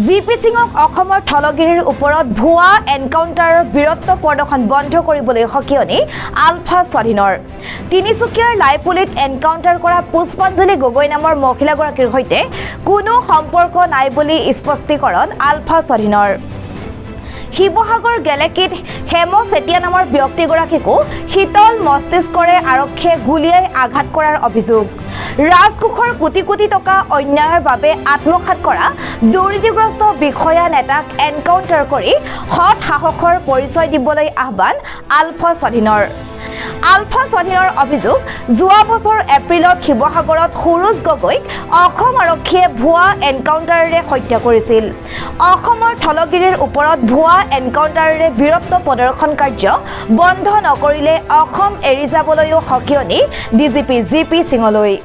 GP সিঙক অসমৰ থলগিৰিৰ ওপৰত ভুৱা এনকাউণ্টাৰৰ বীৰত্ব প্ৰদৰ্শন বন্ধ কৰিবলৈ সকিয়নি আলফা স্বাধীনৰ তিনিচুকীয়াৰ লাইপুলিত এনকাউণ্টাৰ কৰা পুষ্পাঞ্জলি গগৈ নামৰ মহিলাগৰাকীৰ সৈতে কোনো সম্পৰ্ক নাই বুলি স্পষ্টীকৰণ আলফা স্বাধীনৰ শিৱসাগৰ গেলেকীত হেম চেতিয়া নামৰ ব্যক্তিগৰাকীকো শীতল মস্তিষ্কৰে আৰক্ষীয়ে গুলীয়াই আঘাত কৰাৰ অভিযোগ ৰাজকোষৰ কোটি কোটি টকা অন্যায়ৰ বাবে আত্মঘাত কৰা দুৰ্নীতিগ্ৰস্ত বিষয়া নেতাক এনকাউণ্টাৰ কৰি সৎ সাহসৰ পৰিচয় দিবলৈ আহ্বান আলফা স্বাধীনৰ অভিযোগ যোৱা বছৰ এপ্ৰিলত শিৱসাগৰত সুৰুজ গগৈক অসম আৰক্ষীয়ে ভুৱা এনকাউণ্টাৰেৰে হত্যা কৰিছিল অসমৰ থলগিৰিৰ ওপৰত ভুৱা এনকাউণ্টাৰেৰে বীৰত্ব প্ৰদৰ্শন কাৰ্য বন্ধ নকৰিলে অসম এৰি যাবলৈও সকিয়নি ডিজিপি জিপি সিঙলৈ